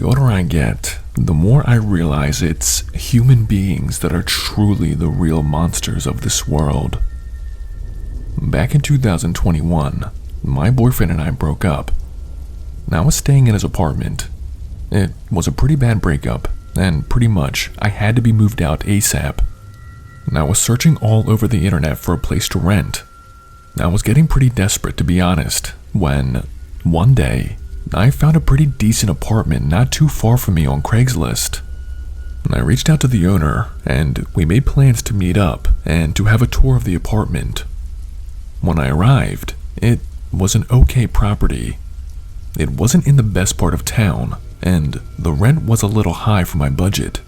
The older I get, the more I realize it's human beings that are truly the real monsters of this world. Back in 2021, my boyfriend and I broke up. I was staying in his apartment. It was a pretty bad breakup, and pretty much I had to be moved out ASAP. I was searching all over the internet for a place to rent. I was getting pretty desperate, to be honest, when, one day, I found a pretty decent apartment not too far from me on Craigslist. I reached out to the owner, and we made plans to meet up and to have a tour of the apartment. When I arrived, it was an okay property. It wasn't in the best part of town, and the rent was a little high for my budget.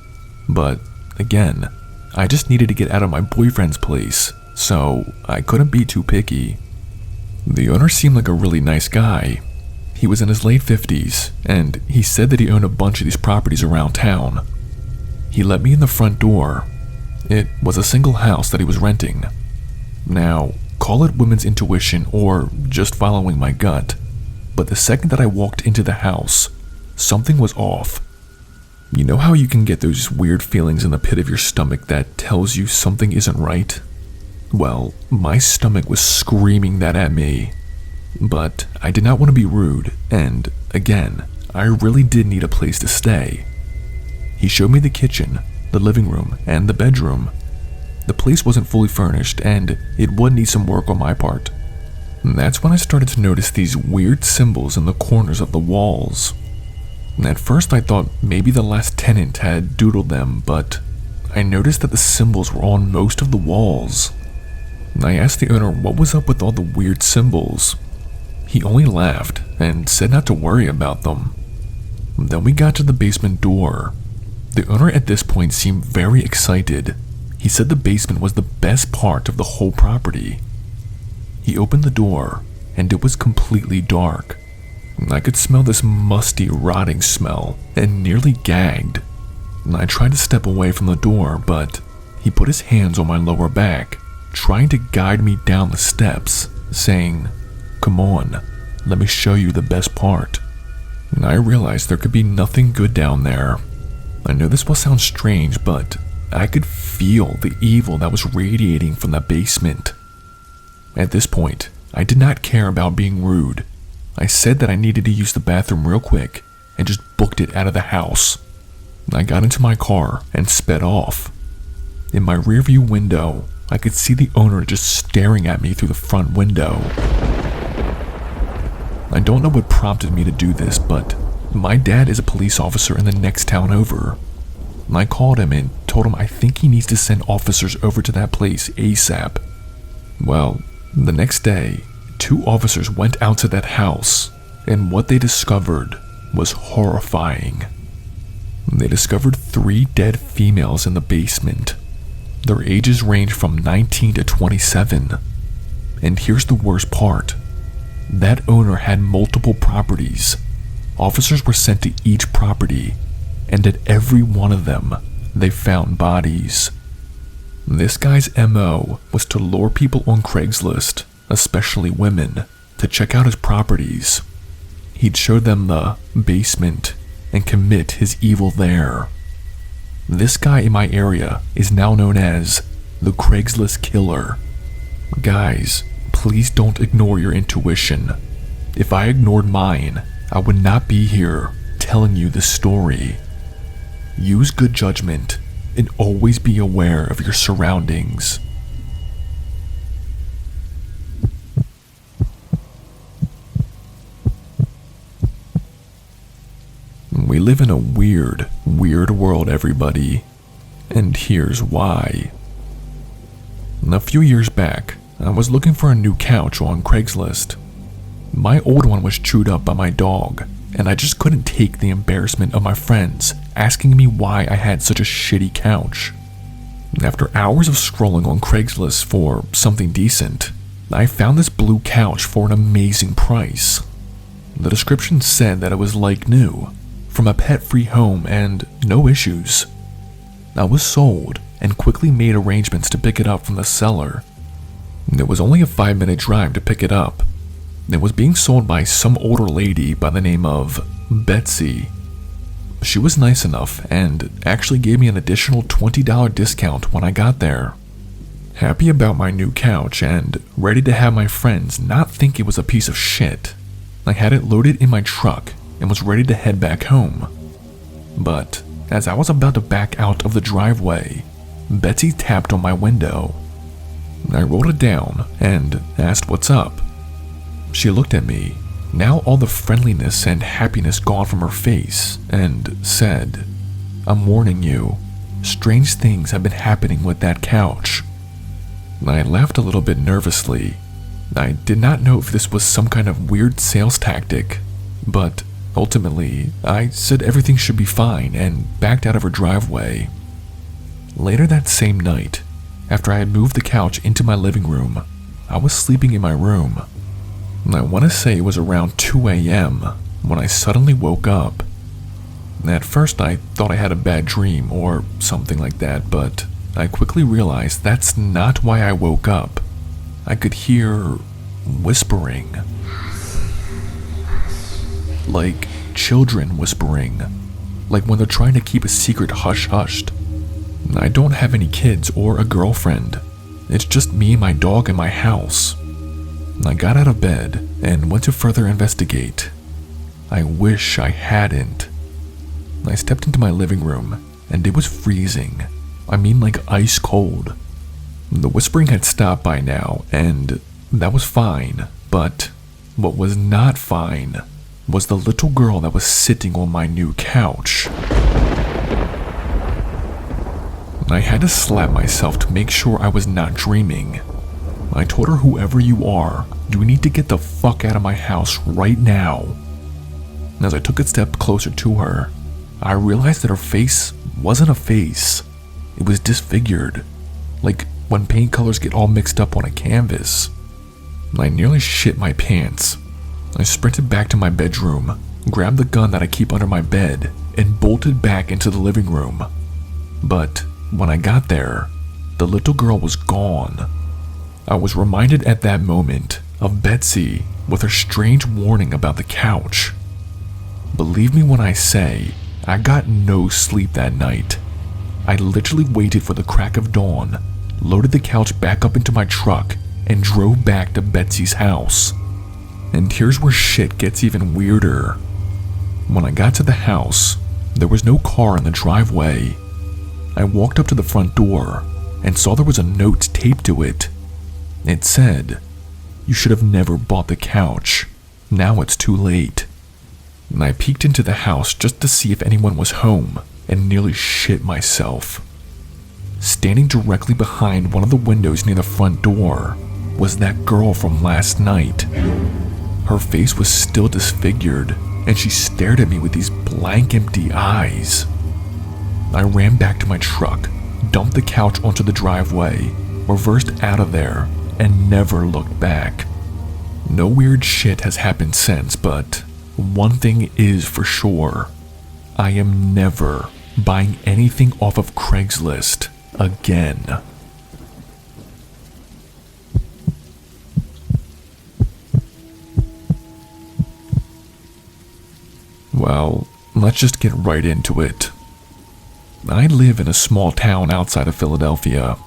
But, again, I just needed to get out of my boyfriend's place, so I couldn't be too picky. The owner seemed like a really nice guy. He was in his late 50s, and he said that he owned a bunch of these properties around town. He let me in the front door. It was a single house that he was renting. Now, call it women's intuition or just following my gut, but the second that I walked into the house, something was off. You know how you can get those weird feelings in the pit of your stomach that tells you something isn't right? Well, my stomach was screaming that at me. But I did not want to be rude, and again, I really did need a place to stay. He showed me the kitchen, the living room, and the bedroom. The place wasn't fully furnished, and it would need some work on my part. And that's when I started to notice these weird symbols in the corners of the walls. At first I thought maybe the last tenant had doodled them, but I noticed that the symbols were on most of the walls. I asked the owner what was up with all the weird symbols. He only laughed and said not to worry about them. Then we got to the basement door. The owner at this point seemed very excited. He said the basement was the best part of the whole property. He opened the door, and it was completely dark. I could smell this musty, rotting smell and nearly gagged. I tried to step away from the door, but he put his hands on my lower back, trying to guide me down the steps, saying, "Come on, let me show you the best part." I realized there could be nothing good down there. I know this will sound strange, but I could feel the evil that was radiating from the basement. At this point, I did not care about being rude. I said that I needed to use the bathroom real quick and just booked it out of the house. I got into my car and sped off. In my rearview window, I could see the owner just staring at me through the front window. I don't know what prompted me to do this, but my dad is a police officer in the next town over. I called him and told him I think he needs to send officers over to that place ASAP. Well, the next day, 2 officers went out to that house, and what they discovered was horrifying. They discovered 3 dead females in the basement. Their ages ranged from 19 to 27. And here's the worst part. That owner had multiple properties. Officers were sent to each property, and at every one of them, they found bodies. This guy's MO was to lure people on Craigslist, especially women, to check out his properties. He'd show them the basement and commit his evil there. This guy in my area is now known as the Craigslist Killer. Guys, please don't ignore your intuition. If I ignored mine, I would not be here telling you this story. Use good judgment and always be aware of your surroundings. We live in a weird world, everybody. And here's why. A few years back, I was looking for a new couch on Craigslist. My old one was chewed up by my dog, and I just couldn't take the embarrassment of my friends asking me why I had such a shitty couch. After hours of scrolling on Craigslist for something decent, I found this blue couch for an amazing price. The description said that it was like new, from a pet-free home and no issues. I was sold and quickly made arrangements to pick it up from the seller. It was only a 5-minute drive to pick it up. It was being sold by some older lady by the name of Betsy. She was nice enough and actually gave me an additional $20 discount when I got there. Happy about my new couch and ready to have my friends not think it was a piece of shit, I had it loaded in my truck and was ready to head back home. But as I was about to back out of the driveway, Betsy tapped on my window. I rolled it down and asked what's up. She looked at me, now all the friendliness and happiness gone from her face, and said, "I'm warning you, strange things have been happening with that couch." I laughed a little bit nervously. I did not know if this was some kind of weird sales tactic, but ultimately, I said everything should be fine and backed out of her driveway. Later that same night, after I had moved the couch into my living room, I was sleeping in my room. I want to say it was around 2 a.m. when I suddenly woke up. At first, I thought I had a bad dream or something like that, but I quickly realized that's not why I woke up. I could hear whispering. Like children whispering. Like when they're trying to keep a secret hush-hushed. I don't have any kids or a girlfriend. It's just me and my dog in my house. I got out of bed and went to further investigate. I wish I hadn't. I stepped into my living room and it was freezing. I mean like ice cold. The whispering had stopped by now and that was fine, but what was not fine was the little girl that was sitting on my new couch. I had to slap myself to make sure I was not dreaming. I told her, "Whoever you are, you need to get the fuck out of my house right now." As I took a step closer to her, I realized that her face wasn't a face. It was disfigured, like when paint colors get all mixed up on a canvas. I nearly shit my pants. I sprinted back to my bedroom, grabbed the gun that I keep under my bed, and bolted back into the living room. But when I got there, the little girl was gone. I was reminded at that moment of Betsy with her strange warning about the couch. Believe me when I say, I got no sleep that night. I literally waited for the crack of dawn, loaded the couch back up into my truck, and drove back to Betsy's house. And here's where shit gets even weirder. When I got to the house, there was no car in the driveway. I walked up to the front door and saw there was a note taped to it. It said, "You should have never bought the couch. Now it's too late." And I peeked into the house just to see if anyone was home and nearly shit myself. Standing directly behind one of the windows near the front door was that girl from last night. Her face was still disfigured and she stared at me with these blank empty eyes. I ran back to my truck, dumped the couch onto the driveway, reversed out of there, and never looked back. No weird shit has happened since, but one thing is for sure. I am never buying anything off of Craigslist again. Well, let's just get right into it. I live in a small town outside of Philadelphia.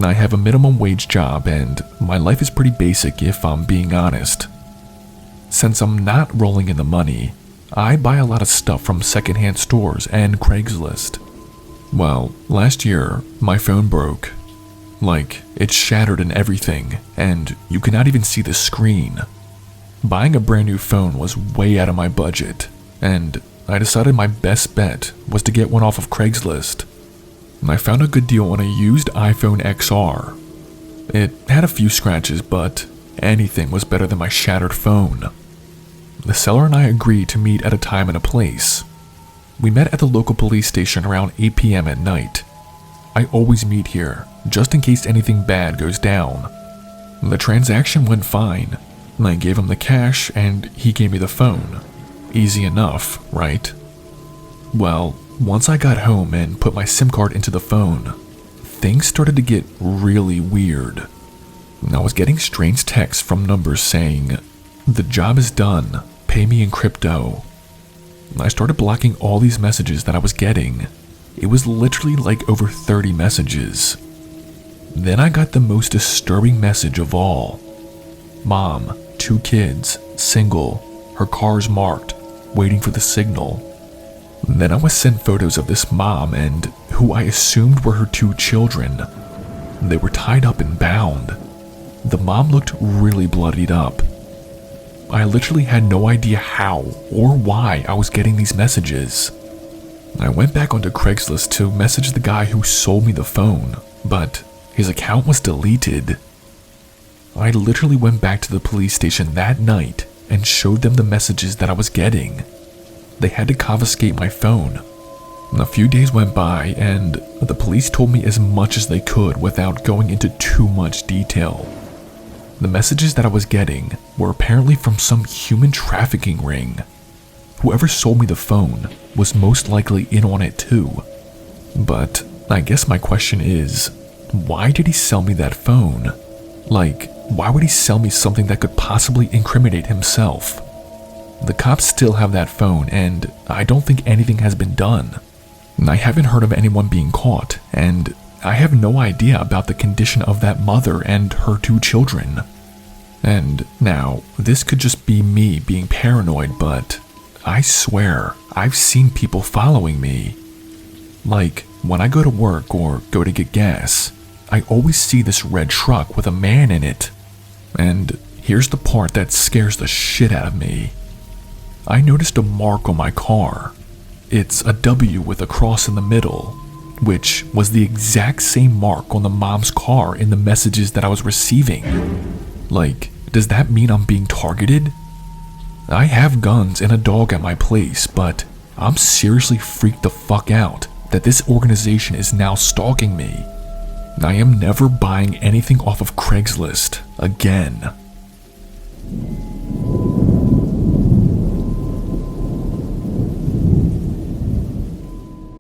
I have a minimum wage job and my life is pretty basic if I'm being honest. Since I'm not rolling in the money, I buy a lot of stuff from secondhand stores and Craigslist. Well, last year, my phone broke. Like, it's shattered and everything, and you cannot even see the screen. Buying a brand new phone was way out of my budget, and I decided my best bet was to get one off of Craigslist. I found a good deal on a used iPhone XR. It had a few scratches, but anything was better than my shattered phone. The seller and I agreed to meet at a time and a place. We met at the local police station around 8 p.m. at night. I always meet here, just in case anything bad goes down. The transaction went fine. I gave him the cash and he gave me the phone. Easy enough, right? Well, once I got home and put my SIM card into the phone, things started to get really weird. I was getting strange texts from numbers saying, "The job is done, pay me in crypto." I started blocking all these messages that I was getting. It was literally like over 30 messages. Then I got the most disturbing message of all. Mom, 2 kids, single, her car's marked, waiting for the signal. Then I was sent photos of this mom and who I assumed were her 2 children. They were tied up and bound. The mom looked really bloodied up. I literally had no idea how or why I was getting these messages. I went back onto Craigslist to message the guy who sold me the phone, but his account was deleted. I literally went back to the police station that night and showed them the messages that I was getting. They had to confiscate my phone. A few days went by and the police told me as much as they could without going into too much detail. The messages that I was getting were apparently from some human trafficking ring. Whoever sold me the phone was most likely in on it too. But I guess my question is, why did he sell me that phone? Like, why would he sell me something that could possibly incriminate himself? The cops still have that phone and I don't think anything has been done. I haven't heard of anyone being caught, and I have no idea about the condition of that mother and her 2 children. And now, this could just be me being paranoid, but I swear I've seen people following me. Like, when I go to work or go to get gas, I always see this red truck with a man in it. And here's the part that scares the shit out of me. I noticed a mark on my car. It's a W with a cross in the middle, which was the exact same mark on the mom's car in the messages that I was receiving. Like, does that mean I'm being targeted? I have guns and a dog at my place, but I'm seriously freaked the fuck out that this organization is now stalking me. I am never buying anything off of Craigslist again.